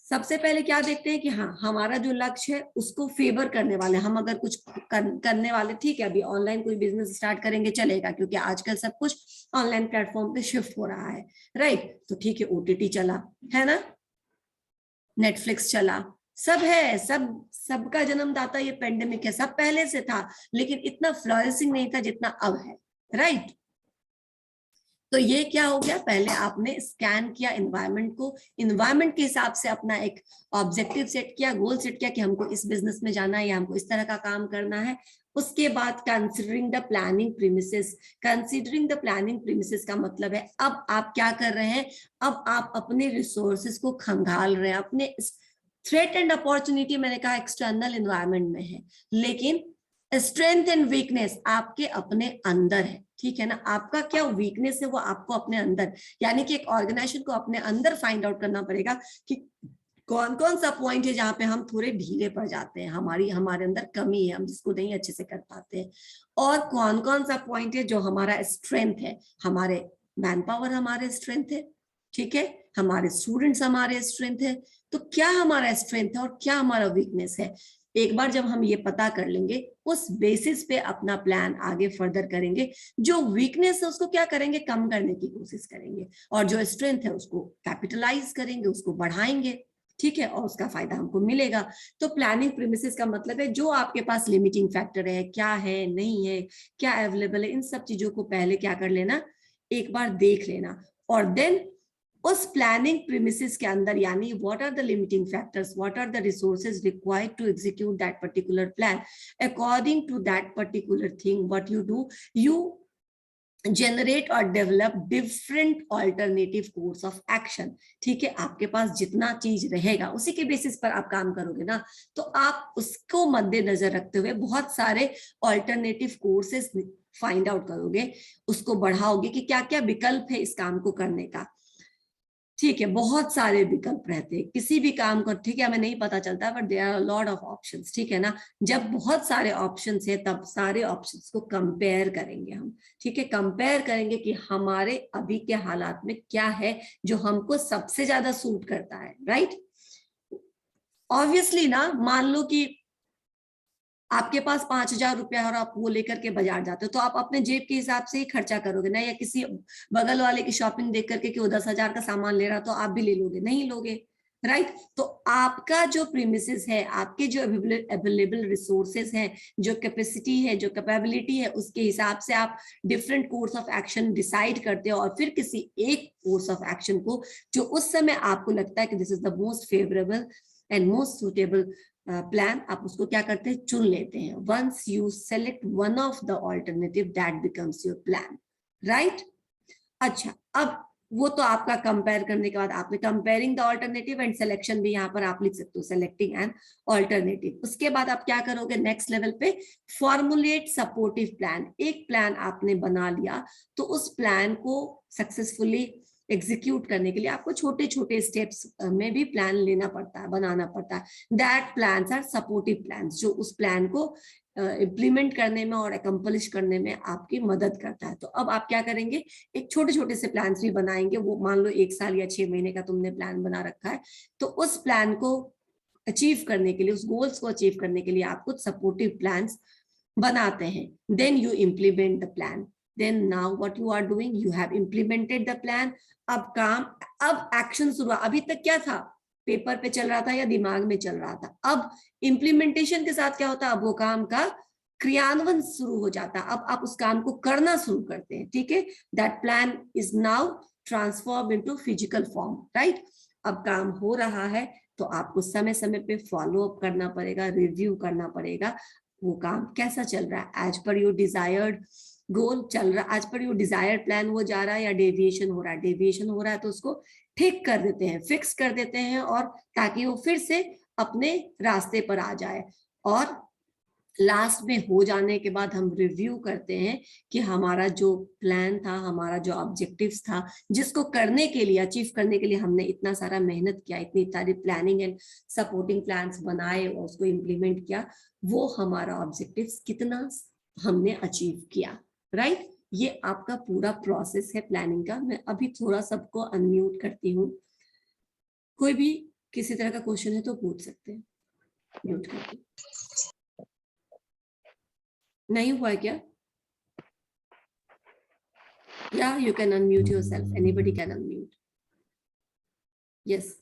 सबसे पहले क्या देखते हैं कि हाँ हमारा जो लक्ष्य है उसको फेवर करने वाले, हम अगर कुछ करने वाले, ठीक है, अभी ऑनलाइन कोई बिजनेस स्टार्ट करेंगे चलेगा, क्योंकि आजकल सब कुछ ऑनलाइन प्लेटफॉर्म पे शिफ्ट हो रहा है, राइट। तो ठीक है, ओटीटी चला है ना, नेटफ्लिक्स चला, सब है, सबका जन्मदाता ये पेंडेमिक है, सब पहले से था, लेकिन इतना फ्लरिशिंग नहीं था जितना अब है, राइट। तो ये क्या हो गया, पहले आपने स्कैन किया एनवायरनमेंट को, एनवायरनमेंट के हिसाब से अपना एक ऑब्जेक्टिव सेट किया, गोल सेट किया कि हमको इस बिजनेस में जाना है या हमको इस तरह का काम करना है। उसके बाद considering the planning premises, considering the planning premises का मतलब है अब आप क्या कर रहे हैं, अब आप अपने रिसोर्सेस को खंगाल रहे हैं, अपने थ्रेट एंड अपॉर्चुनिटी मैंने कहा एक्सटर्नल एनवायरनमेंट में है, लेकिन स्ट्रेंथ एंड वीकनेस आपके अपने अंदर है, ठीक है ना। आपका क्या वीकनेस है वो आपको अपने अंदर, यानी कि एक ऑर्गेनाइजेशन को अपने अंदर फाइंड आउट करना पड़ेगा कि कौन कौन सा पॉइंट है जहां पे हम थोड़े ढीले पड़ जाते हैं, हमारे अंदर कमी है, हम जिसको नहीं अच्छे से कर पाते हैं, और कौन कौन सा पॉइंट है जो हमारा स्ट्रेंथ है, हमारे मैन पावर हमारे स्ट्रेंथ है, ठीक है, हमारे स्टूडेंट्स हमारे स्ट्रेंथ है। तो क्या हमारा स्ट्रेंथ है और क्या हमारा वीकनेस है, एक बार जब हम ये पता कर लेंगे, उस बेसिस पे अपना प्लान आगे फर्दर करेंगे। जो वीकनेस है उसको क्या करेंगे, कम करने की कोशिश करेंगे, और जो स्ट्रेंथ है उसको कैपिटलाइज करेंगे, उसको बढ़ाएंगे, ठीक है, और उसका फायदा हमको मिलेगा। तो प्लानिंग प्रीमिसेस का मतलब है जो आपके पास लिमिटिंग फैक्टर है, क्या है नहीं है, क्या अवेलेबल है, इन सब चीजों को पहले क्या कर लेना, एक बार देख लेना, और देन उस प्लानिंग प्रीमिसेस के अंदर, यानी what are the limiting factors, what are the resources required to execute that particular plan, according to that particular thing what you do, you generate और develop different alternative course of action. ठीक है, आपके पास जितना चीज रहेगा उसी के बेसिस पर आप काम करोगे ना, तो आप उसको मद्देनजर रखते हुए बहुत सारे ऑल्टरनेटिव कोर्सेस फाइंड आउट करोगे, उसको बढ़ाओगे कि क्या क्या विकल्प है इस काम को करने का। ठीक है, बहुत सारे विकल्प रहते हैं किसी भी काम को, ठीक है, हमें नहीं पता चलता, but there are lot of options, ठीक है ना। जब बहुत सारे ऑप्शंस है तब सारे ऑप्शंस को कंपेयर करेंगे हम, ठीक है, कंपेयर करेंगे कि हमारे अभी के हालात में क्या है जो हमको सबसे ज्यादा सूट करता है, राइट। ऑब्वियसली ना, मान लो कि आपके पास 5,000 रुपया और आप वो लेकर के बाजार जाते हो, तो आप अपने जेब के हिसाब से ही खर्चा करोगे ना, या किसी बगल वाले की शॉपिंग देख करके कि वो 10,000 का सामान ले रहा तो आप भी ले लोगे, नहीं लोगे, राइट। तो आपका जो प्रीमिसेस है, आपके जो अवेलेबल रिसोर्सेस हैं, जो कैपेसिटी है, जो कैपेबिलिटी है, उसके हिसाब से आप different course of action decide करते हो, और फिर किसी एक कोर्स ऑफ एक्शन को जो उस समय आपको लगता है कि this is the most favourable and most suitable plan, आप उसको क्या करते हैं, चुन लेते हैं। Once you select one of the alternative that becomes your plan, right. अच्छा, अब वो तो आपका कंपेयर करने के बाद आपने comparing the alternative and selection भी यहाँ पर आप लिख सकते हो, सेलेक्टिंग एन ऑल्टरनेटिव। उसके बाद आप क्या करोगे नेक्स्ट लेवल पे, फॉर्मुलेट सपोर्टिव प्लान। एक प्लान आपने बना लिया, तो उस प्लान को सक्सेसफुली एग्जीक्यूट करने के लिए आपको छोटे छोटे स्टेप्स में भी प्लान लेना पड़ता है, बनाना पड़ता है। That plans are supportive plans, जो उस प्लान को इम्प्लीमेंट करने में और अकम्प्लिश करने में आपकी मदद करता है। तो अब आप क्या करेंगे, एक छोटे छोटे से प्लान्स भी बनाएंगे। वो मान लो 1 साल या 6 महीने का तुमने प्लान बना रखा है, तो उस प्लान को अचीव करने के लिए, उस गोल्स को अचीव करने के लिए आप कुछ सपोर्टिव प्लान्स बनाते हैं। Then you implement the plan, then now what you are doing, you have implemented the plan. अब काम, अब एक्शन शुरू। अभी तक क्या था, पेपर पे चल रहा था या दिमाग में चल रहा था, अब इम्प्लीमेंटेशन के साथ क्या होता है, अब वो काम का क्रियान्वयन शुरू हो जाता है, अब आप उस काम को करना शुरू करते हैं, ठीक है। That plan is now transform into physical form, right. अब काम हो रहा है, तो आपको समय समय पे फॉलो अप करना पड़ेगा, रिव्यू करना पड़ेगा, वो काम कैसा चल रहा है, एज पर योर डिजायर्ड गोल चल रहा है, as per your desired plan वो जा रहा है, या डेविएशन हो रहा है। डेविएशन हो रहा है तो उसको ठीक कर देते हैं, फिक्स कर देते हैं, और ताकि वो फिर से अपने रास्ते पर आ जाए। और लास्ट में हो जाने के बाद हम रिव्यू करते हैं कि हमारा जो प्लान था, हमारा जो ऑब्जेक्टिव्स था, जिसको करने के लिए, अचीव करने के लिए हमने इतना सारा मेहनत किया, इतनी सारी प्लानिंग एंड सपोर्टिंग प्लान्स बनाए और उसको इम्प्लीमेंट किया, वो हमारा ऑब्जेक्टिव्स कितना हमने अचीव किया, राइट। ये आपका पूरा प्रोसेस है प्लानिंग का। मैं अभी थोड़ा सबको अनम्यूट करती हूँ, कोई भी किसी तरह का क्वेश्चन है तो पूछ सकते हैं, म्यूट करके। नहीं हुआ है क्या? Yeah, you can unmute yourself. Anybody can unmute. Yes.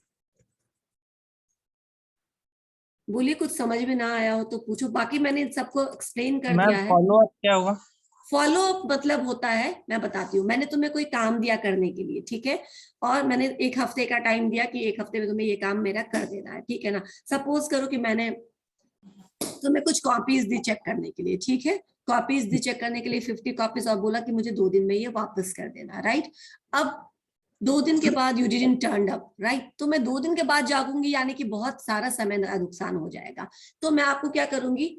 बोलिए, कुछ समझ में ना आया हो तो पूछो, बाकी मैंने सबको एक्सप्लेन कर दिया है। फॉलो अप क्या होगा? फॉलो अप मतलब होता है, मैं बताती हूँ, मैंने तुम्हें कोई काम दिया करने के लिए, ठीक है, और मैंने 1 हफ्ते का टाइम दिया कि 1 हफ्ते में तुम्हें ये काम मेरा कर देना है, ठीक है ना। सपोज करो कि मैंने तुम्हें कुछ कॉपीज दी चेक करने के लिए, ठीक है, कॉपीज दी चेक करने के लिए 50 कॉपीज, और बोला कि मुझे 2 दिन में ये वापस कर देना, राइट। अब 2 दिन के बाद you didn't turn up, right, तो मैं 2 दिन के बाद जागूंगी, यानी कि बहुत सारा समय नुकसान हो जाएगा। तो मैं आपको क्या करूंगी,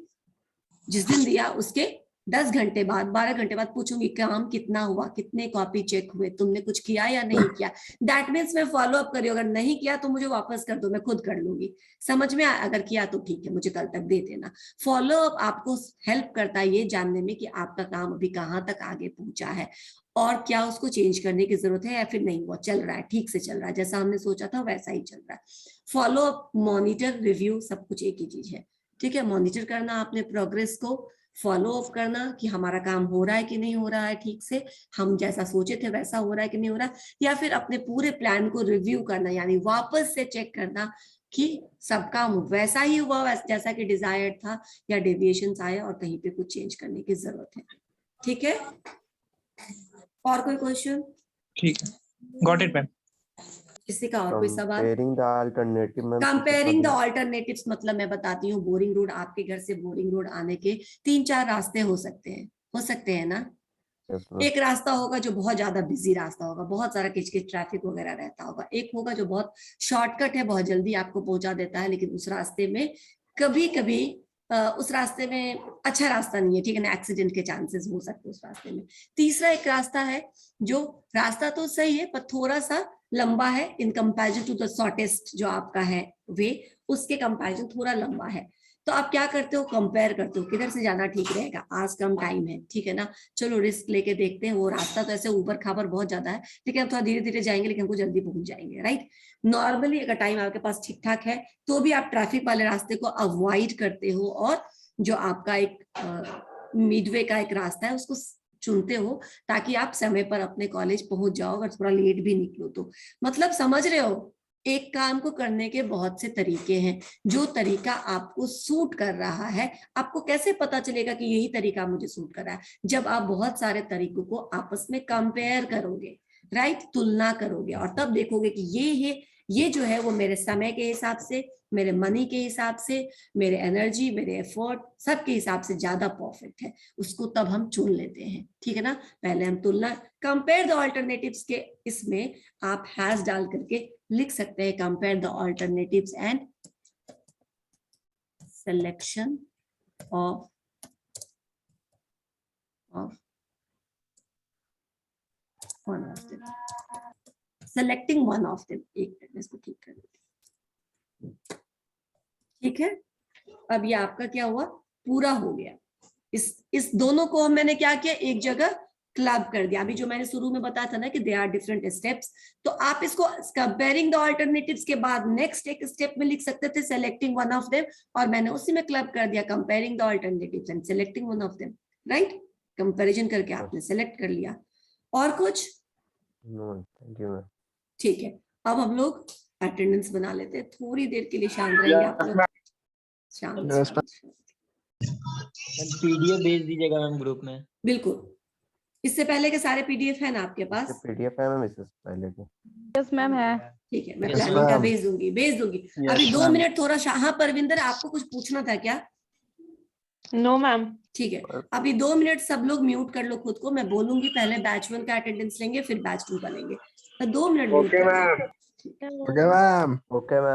जिस दिन दिया उसके 10 घंटे बाद, 12 घंटे बाद पूछूंगी काम कितना हुआ, कितने कॉपी चेक हुए, तुमने कुछ किया या नहीं किया। दैट मीन्स मैं फॉलो अप करी, अगर नहीं किया तो मुझे वापस कर दो, मैं खुद कर लूंगी। समझ में अगर किया तो ठीक है, मुझे कल तक दे देना। फॉलो अप आपको हेल्प करता है ये जानने में कि आपका काम अभी कहाँ तक आगे पहुंचा है और क्या उसको चेंज करने की जरूरत है या फिर नहीं, वो चल रहा है, ठीक से चल रहा है, जैसा हमने सोचा था वैसा ही चल रहा है। फॉलो अप, मॉनिटर, रिव्यू सब कुछ एक ही चीज है। ठीक है, मॉनिटर करना आपने प्रोग्रेस को, फॉलो अप करना कि हमारा काम हो रहा है कि नहीं हो रहा है ठीक से, हम जैसा सोचे थे वैसा हो रहा है कि नहीं हो रहा, या फिर अपने पूरे प्लान को रिव्यू करना, यानी वापस से चेक करना कि सब काम वैसा ही हुआ जैसा कि डिजायर्ड था, या डेविएशंस आए और कहीं पे कुछ चेंज करने की जरूरत है। ठीक है, और कोई क्वेश्चन? ठीक है, गॉट इट मैम। किसी का और कोई सवाल? कंपेयरिंग कंपेयरिंग द ऑल्टरनेटिव्स मतलब मैं बताती हूँ, बोरिंग रोड, आपके घर से बोरिंग रोड आने के 3-4 रास्ते हो सकते हैं ना। एक रास्ता होगा जो बहुत ज्यादा बिजी रास्ता होगा, बहुत सारा किचकिच ट्रैफिक वगैरह रहता होगा। एक होगा जो बहुत शॉर्टकट है, बहुत जल्दी आपको पहुंचा देता है, लेकिन उस रास्ते में कभी कभी उस रास्ते में अच्छा रास्ता नहीं है, ठीक है ना, एक्सीडेंट के चांसेस हो सकते हैं उस रास्ते में। तीसरा एक रास्ता है जो रास्ता तो सही है पर थोड़ा सा लंबा है, in comparison to the shortest जो आपका है वे, उसके कंपैरिजन थोड़ा लंबा है। तो आप क्या करते हो, कंपेयर करते हो किधर से जाना ठीक रहेगा, आज कम टाइम है, ठीक है ना, चलो रिस्क लेके देखते हैं। वो रास्ता तो ऐसे ऊबर खाबर बहुत ज्यादा है, लेकिन हम थोड़ा धीरे धीरे जाएंगे, लेकिन हमको जल्दी पहुंच जाएंगे, राइट। नॉर्मली अगर टाइम आपके पास ठीक ठाक है तो भी आप ट्रैफिक वाले रास्ते को अवॉइड करते हो, और जो आपका एक मिडवे का एक रास्ता है उसको चुनते हो, ताकि आप समय पर अपने कॉलेज पहुंच जाओ, अगर थोड़ा लेट भी निकलो तो। मतलब समझ रहे हो, एक काम को करने के बहुत से तरीके हैं, जो तरीका आपको सूट कर रहा है। आपको कैसे पता चलेगा कि यही तरीका मुझे सूट कर रहा है? जब आप बहुत सारे तरीकों को आपस में कंपेयर करोगे, राइट, तुलना करोगे, और तब देखोगे कि ये जो है वो मेरे समय के हिसाब से, मेरे मनी के हिसाब से, मेरे एनर्जी, मेरे एफर्ट सब के हिसाब से ज्यादा परफेक्ट है, उसको तब हम चुन लेते हैं। ठीक है ना, पहले हम तुलना, कंपेयर द ऑल्टरनेटिव्स के इसमें आप हैज डाल करके लिख सकते हैं, compare the alternatives and selection of one of them, selecting one of them. एक मिनट इसको ठीक कर देते हैं। ठीक है, अब ये आपका क्या हुआ, पूरा हो गया। इस दोनों को मैंने क्या किया, एक जगह क्लब कर दिया। अभी जो मैंने शुरू में बताया था ना कि दे आर डिफरेंट स्टेप्स, तो आप इसको कंपेयरिंग द ऑल्टरनेटिव्स के बाद नेक्स्ट एक स्टेप में लिख सकते थे सेलेक्टिंग वन ऑफ देम, और मैंने उसी में क्लब कर दिया comparing the alternatives and selecting one of them, right. Comparison करके आपने सेलेक्ट कर लिया। और कुछ? ठीक है, अब हम लोग अटेंडेंस बना लेते हैं, थोड़ी देर के लिए शांत रहेंगे आप लोग, शांत। पीडीएफ भेज दीजिएगा मैम ग्रुप में। बिल्कुल, इससे पहले के सारे पीडीएफ है ना आपके पास? पीडीएफ है मैम इससे पहले की? यस मैम है। ठीक है, मैं प्लानिंग का भेज दूंगी। अभी 2 मिनट थोड़ा हाँ परविंदर, आपको कुछ पूछना था क्या? No ma'am. ठीक है, अभी 2 मिनट सब लोग म्यूट कर लो खुद को, मैं बोलूंगी, पहले बैच 1 का अटेंडेंस लेंगे फिर बैच 2 का लेंगे, तो 2 मिनट म्यूट कर लो। Okay ma'am.